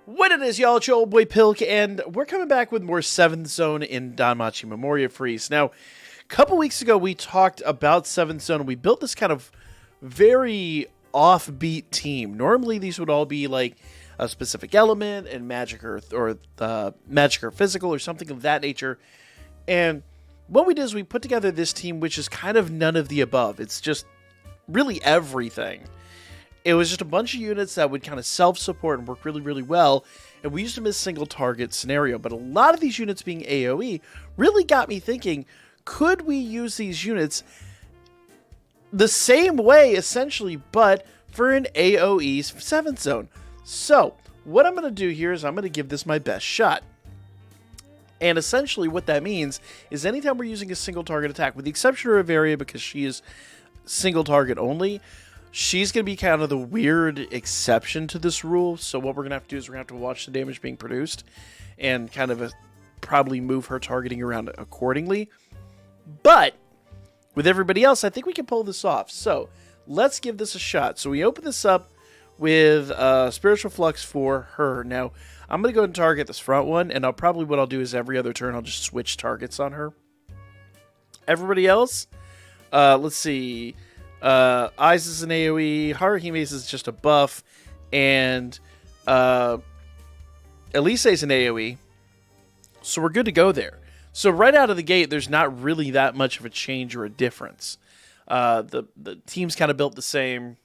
What it is, y'all, it's your old boy Pilk, and we're coming back with more 7th Zone in Danmachi Memoria Freeze. Now, a couple weeks ago, we talked about 7th Zone, and we built this kind of very offbeat team. Normally, these would all be like a specific element and magic or magic or physical or something of that nature. And what we did is we put together this team, which is kind of none of the above. It's just really everything. It was just a bunch of units that would kind of self-support and work really, really well, and we used them as single-target scenario. But a lot of these units being AOE really got me thinking, could we use these units the same way, essentially, but for an AOE 7th Zone? So, what I'm going to do here is I'm going to give this my best shot. And essentially what that means is anytime we're using a single-target attack, with the exception of Riveria because she is single-target only, she's going to be kind of the weird exception to this rule. So what we're going to have to do is we're going to have to watch the damage being produced and kind of probably move her targeting around accordingly. But with everybody else, I think we can pull this off. So let's give this a shot. So we open this up with Spiritual Flux for her. Now, I'm going to go ahead and target this front one, and what I'll do is every other turn I'll just switch targets on her. Everybody else, let's see. Eyes is an AoE, Haruhime's is just a buff, and Elise is an AoE, so we're good to go there. So right out of the gate, there's not really that much of a change or a difference. The team's kind of built the same.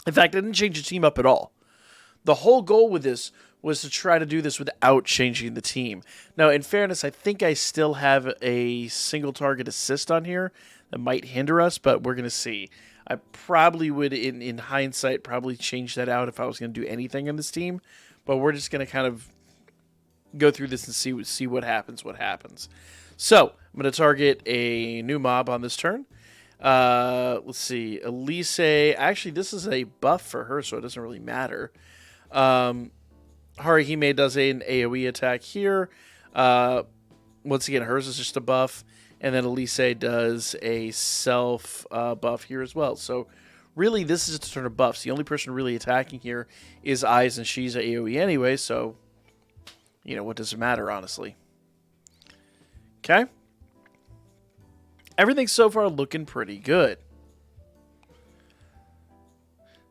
In fact, I didn't change the team up at all. The whole goal with this was to try to do this without changing the team. Now, in fairness, I think I still have a single target assist on here that might hinder us, but we're going to see. I probably would, in hindsight, probably change that out if I was going to do anything in this team, but we're just going to kind of go through this and see what happens. So, I'm going to target a new mob on this turn. Let's see. Elise, actually, this is a buff for her, so it doesn't really matter. Haruhime does an AoE attack here. Once again, hers is just a buff. And then Elise does a self buff here as well. So really, this is just a turn of buffs. The only person really attacking here is Eyes, and she's an AoE anyway. So, what does it matter, honestly? Okay. Everything's so far looking pretty good.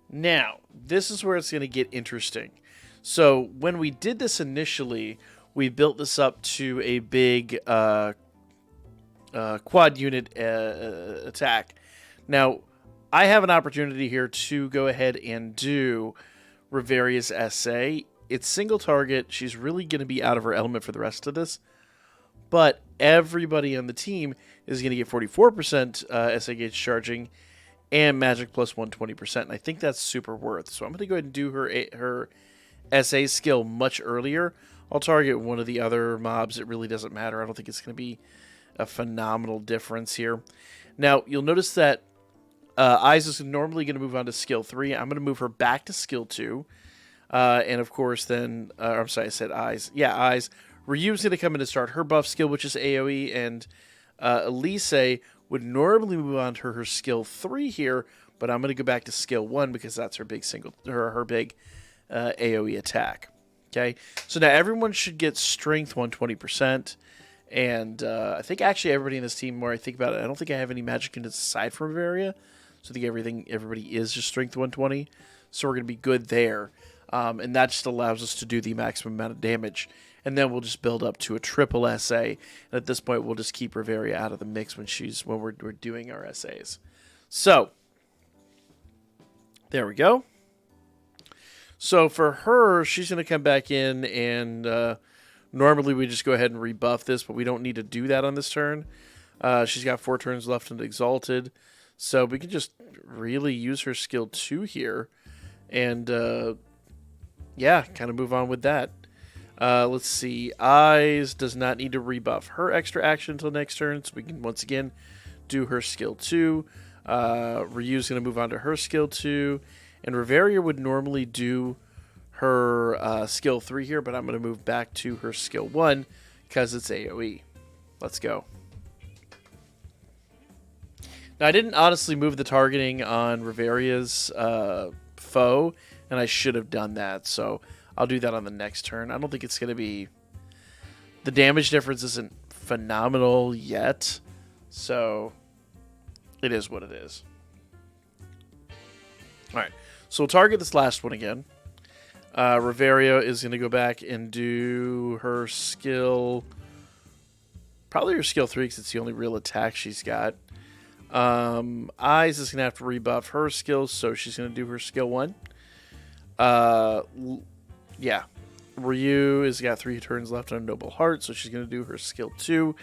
Now, this is where it's going to get interesting. So when we did this initially, we built this up to a big quad unit attack. Now, I have an opportunity here to go ahead and do Riveria's SA. It's single target. She's really going to be out of her element for the rest of this. But everybody on the team is going to get 44% SA gauge charging and magic plus 120%. And I think that's super worth. So I'm going to go ahead and do her SA skill much earlier. I'll target one of the other mobs. It really doesn't matter. I don't think it's going to be a phenomenal difference here. Now, you'll notice that Eyes is normally going to move on to skill 3. I'm going to move her back to skill 2. And of course, then, I'm sorry, I said Eyes. Yeah, Eyes. Ryu's going to come in and start her buff skill, which is AoE, and Elise would normally move on to her skill 3 here, but I'm going to go back to skill 1 because that's her big her big AoE attack. Okay, so now everyone should get strength 120%, and I think actually everybody in this team, where I think about it, I don't think I have any magic units aside from Riveria, so I think everybody is just strength 120, so we're going to be good there, and that just allows us to do the maximum amount of damage. And then we'll just build up to a triple SA. And at this point, we'll just keep Riveria out of the mix when we're doing our SAs. So, there we go. So for her, she's going to come back in, and normally we just go ahead and rebuff this, but we don't need to do that on this turn. She's got 4 turns left in Exalted. So we can just really use her skill 2 here. And, yeah, kind of move on with that. Let's see. Eyes does not need to rebuff her extra action until next turn, so we can once again do her skill 2. Ryu's going to move on to her skill 2. And Riveria would normally do her skill 3 here, but I'm going to move back to her skill 1 because it's AoE. Let's go. Now, I didn't honestly move the targeting on Riveria's foe, and I should have done that, so I'll do that on the next turn. I don't think it's going to be... The damage difference isn't phenomenal yet, so it is what it is. All right, so we'll target this last one again. Reveria is going to go back and do her skill... Probably her skill 3 because it's the only real attack she's got. Eyes is going to have to rebuff her skills, so she's going to do her skill 1. Yeah. Ryu has got 3 turns left on Noble Heart, so she's going to do her skill 2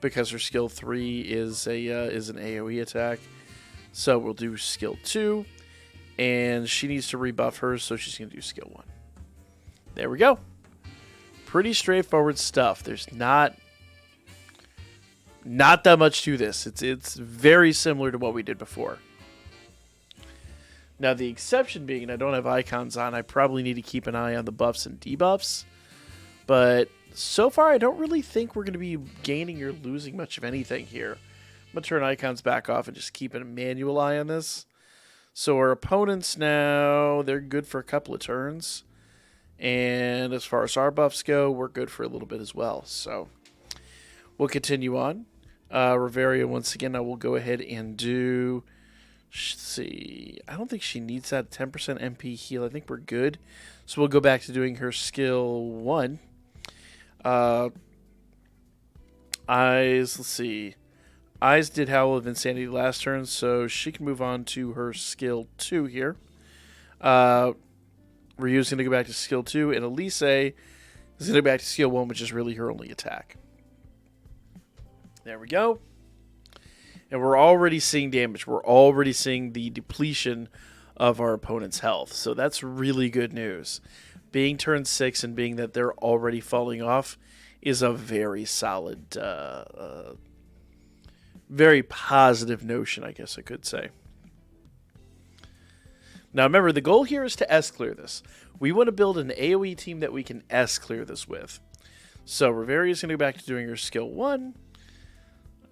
because her skill 3 is an AOE attack. So we'll do skill 2, and she needs to rebuff hers, so she's going to do skill 1. There we go. Pretty straightforward stuff. There's not that much to this. It's very similar to what we did before. Now, the exception being, I don't have icons on, I probably need to keep an eye on the buffs and debuffs. But so far, I don't really think we're going to be gaining or losing much of anything here. I'm going to turn icons back off and just keep a manual eye on this. So our opponents now, they're good for a couple of turns. And as far as our buffs go, we're good for a little bit as well. So we'll continue on. Reveria, once again, I will go ahead and do... Let's see, I don't think she needs that 10% MP heal. I think we're good. So we'll go back to doing her skill 1. Eyes, let's see. Eyes did Howl of Insanity last turn, so she can move on to her skill 2 here. Ryu's going to go back to skill 2, and Elise is going to go back to skill 1, which is really her only attack. There we go. And we're already seeing damage. We're already seeing the depletion of our opponent's health. So that's really good news. Being turn 6 and being that they're already falling off is a very solid, very positive notion, I guess I could say. Now remember, the goal here is to S-clear this. We want to build an AoE team that we can S-clear this with. So Reveria is going to go back to doing her skill 1.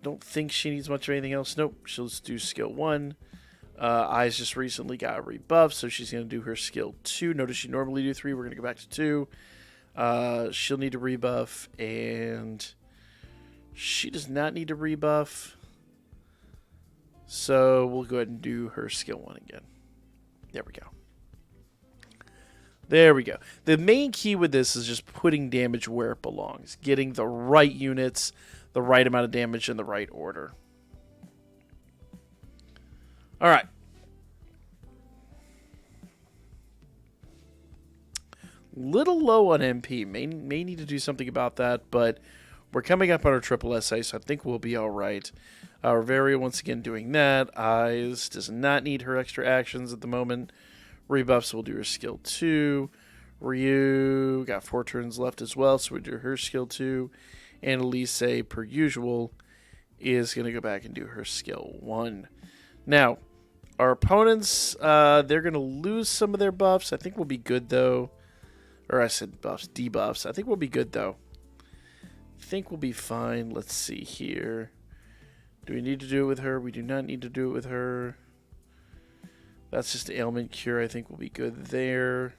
Don't think she needs much of anything else. Nope, she'll just do skill 1. Eyes just recently got a rebuff, so she's going to do her skill 2. Notice she normally do 3. We're going to go back to 2. She'll need to rebuff, and she does not need to rebuff. So we'll go ahead and do her skill 1 again. There we go. There we go. The main key with this is just putting damage where it belongs. Getting the right units, the right amount of damage in the right order. All right. Little low on MP. May need to do something about that, but we're coming up on our triple SA, so I think we'll be all right. Reveria once again doing that. Eyes does not need her extra actions at the moment. Rebuffs will do her skill 2. Ryu got 4 turns left as well, so we do her skill 2. And Elise, per usual, is going to go back and do her skill 1. Now, our opponents, they're going to lose some of their buffs. I think we'll be good, though. Or I said buffs, debuffs. I think we'll be good, though. I think we'll be fine. Let's see here. Do we need to do it with her? We do not need to do it with her. That's just ailment cure. I think we'll be good there.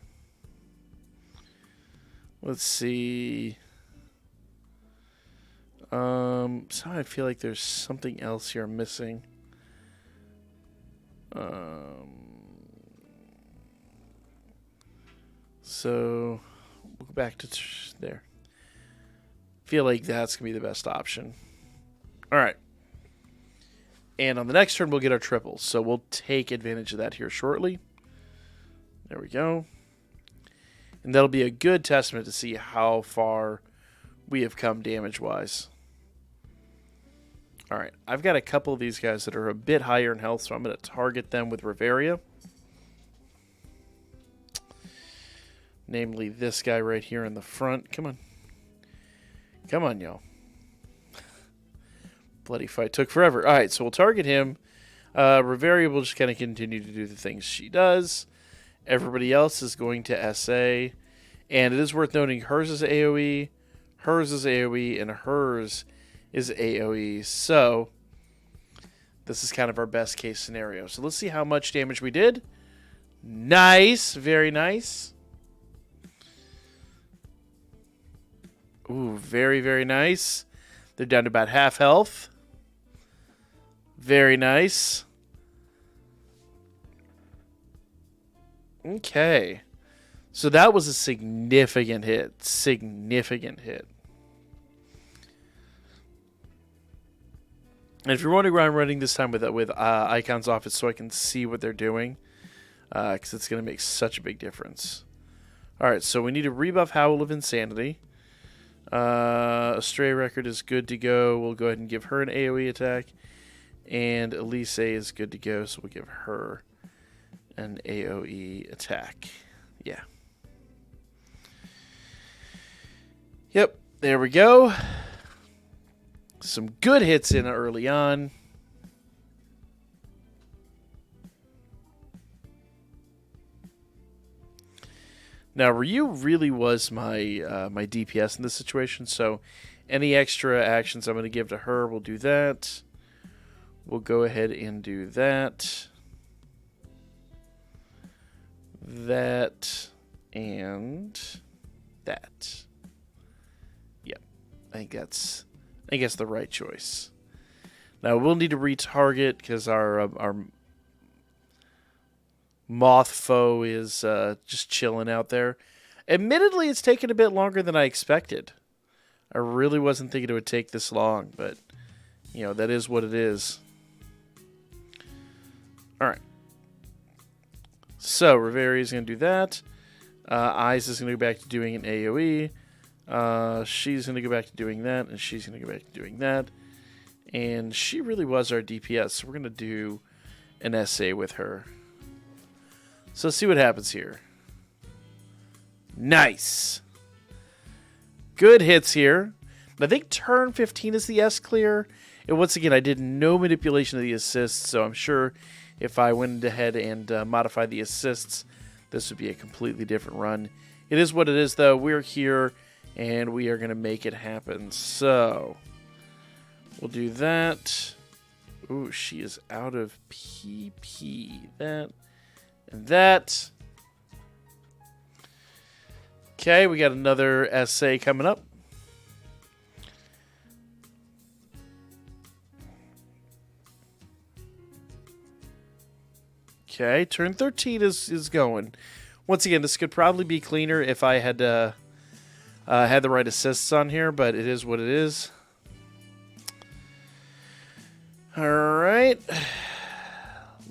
Let's see. So I feel like there's something else here I'm missing. So we'll go back to there. Feel like that's gonna be the best option. All right. And on the next turn, we'll get our triples. So we'll take advantage of that here shortly. There we go. And that'll be a good testament to see how far we have come damage-wise. All right. I've got a couple of these guys that are a bit higher in health, so I'm going to target them with Reveria. Namely, this guy right here in the front. Come on. Come on, y'all. Bloody fight took forever. All right, so we'll target him. Reveria will just kind of continue to do the things she does. Everybody else is going to SA. And it is worth noting hers is AoE, hers is AoE, and hers is AoE. So this is kind of our best case scenario. So let's see how much damage we did. Nice. Very nice. Ooh, very, very nice. They're down to about half health. Very nice. Okay. So that was a significant hit. Significant hit. And if you're wondering why I'm running this time with icons off, it's so I can see what they're doing. Because it's going to make such a big difference. Alright, so we need to rebuff Howl of Insanity. Stray Record is good to go. We'll go ahead and give her an AoE attack. And Elise is good to go, so we'll give her an AoE attack. Yeah. Yep, there we go. Some good hits in early on. Now, Ryu really was my my DPS in this situation, so any extra actions I'm going to give to her, we'll do that. We'll go ahead and do that. That and that. Yep, I think that's the right choice. Now we'll need to retarget because our moth foe is just chilling out there. Admittedly, it's taken a bit longer than I expected. I really wasn't thinking it would take this long, but you know, that is what it is. Alright. So, Reverie is going to do that. Eyes is going to go back to doing an AoE. She's going to go back to doing that, and she's going to go back to doing that. And she really was our DPS, so we're going to do an SA with her. So let's see what happens here. Nice. Good hits here. And I think turn 15 is the S clear. And once again, I did no manipulation of the assists, so I'm sure if I went ahead and modified the assists, this would be a completely different run. It is what it is, though. We're here, and we are going to make it happen. So, we'll do that. Ooh, she is out of PP. That and that. Okay, we got another SA coming up. Okay, turn 13 is going. Once again, this could probably be cleaner if I had the right assists on here, but it is what it is. All right,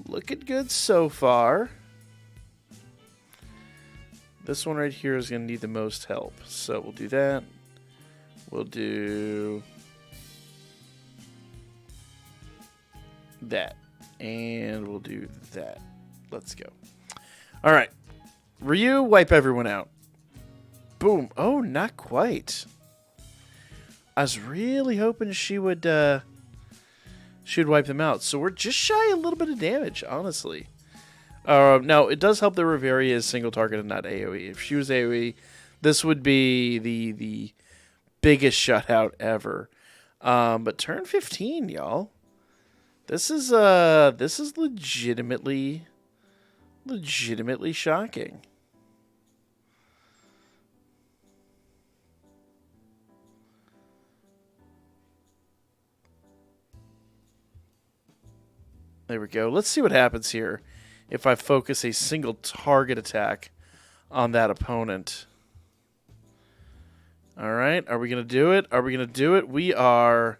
looking good so far. This one right here is going to need the most help, so we'll do that. We'll do that, and we'll do that. Let's go. All right. Ryu, wipe everyone out. Boom. Oh, not quite. I was really hoping she would wipe them out. So we're just shy a little bit of damage, honestly. Now, it does help that Reverie is single target and not AoE. If she was AoE, this would be the biggest shutout ever. But turn 15, y'all. This is legitimately shocking. There we go. Let's see what happens here if I focus a single target attack on that opponent. All right, are we going to do it? Are we going to do it? We are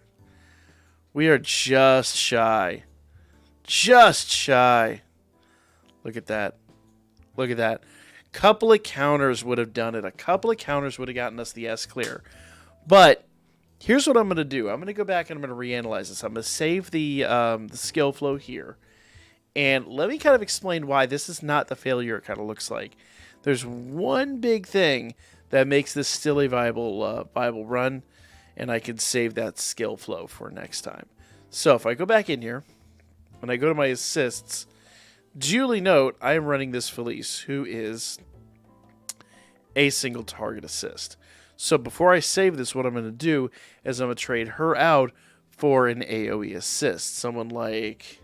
just shy. Just shy. Look at that. Look at that. Couple of counters would have done it. A couple of counters would have gotten us the S clear. But here's what I'm going to do. I'm going to go back and I'm going to reanalyze this. I'm going to save the skill flow here. And let me kind of explain why this is not the failure it kind of looks like. There's one big thing that makes this still a viable run, and I can save that skill flow for next time. So if I go back in here, and I go to my assists, duly note I am running this Felice, who is a single target assist. So before I save this, what I'm going to do is I'm going to trade her out for an AoE assist. Someone like,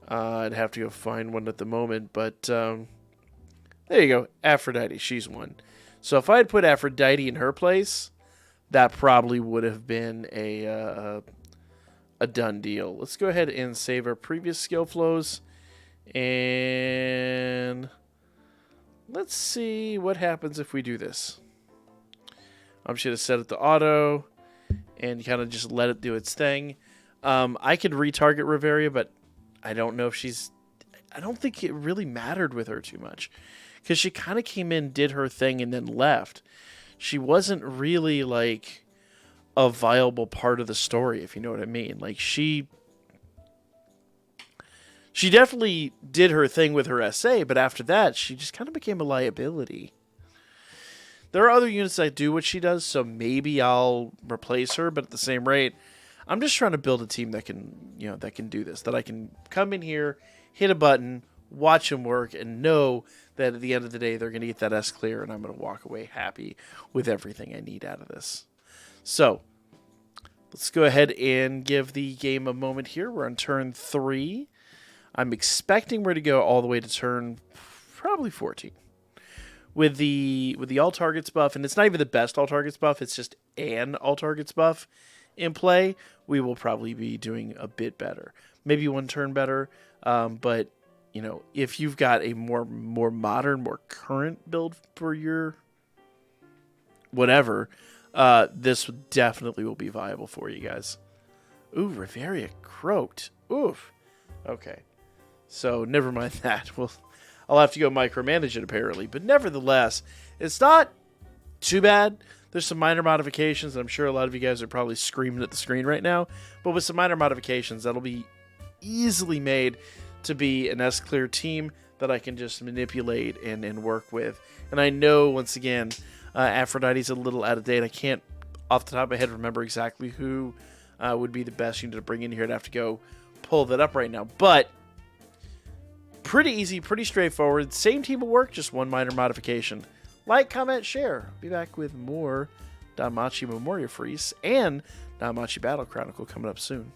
I'd have to go find one at the moment, but there you go, Aphrodite, she's one. So if I had put Aphrodite in her place, that probably would have been a done deal. Let's go ahead and save our previous skill flows. And let's see what happens if we do this. I'm just going to set it to auto and kind of just let it do its thing. I could retarget Reveria, but I don't know if she's... I don't think it really mattered with her too much. Because she kind of came in, did her thing, and then left. She wasn't really, like, a viable part of the story, if you know what I mean. Like, she definitely did her thing with her SA, but after that, she just kind of became a liability. There are other units that do what she does, so maybe I'll replace her, but at the same rate, I'm just trying to build a team that can, that can do this. That I can come in here, hit a button, watch them work, and know that at the end of the day, they're going to get that S clear, and I'm going to walk away happy with everything I need out of this. So, let's go ahead and give the game a moment here. We're on turn 3. I'm expecting we're to go all the way to turn probably 14. With the all targets buff, and it's not even the best all targets buff, it's just an all targets buff in play, we will probably be doing a bit better. Maybe one turn better, but if you've got a more modern, more current build for your whatever, this definitely will be viable for you guys. Ooh, Reveria croaked. Oof. Okay. So, never mind that. I'll have to go micromanage it, apparently. But nevertheless, it's not too bad. There's some minor modifications, and I'm sure a lot of you guys are probably screaming at the screen right now. But with some minor modifications, that'll be easily made to be an S-clear team that I can just manipulate and work with. And I know, once again, Aphrodite's a little out of date. I can't, off the top of my head, remember exactly who would be the best unit to bring in here. I'd have to go pull that up right now. But pretty easy, pretty straightforward. Same team of work, just one minor modification. Like, comment, share. Be back with more Danmachi Memoria Freeze and Danmachi Battle Chronicle coming up soon.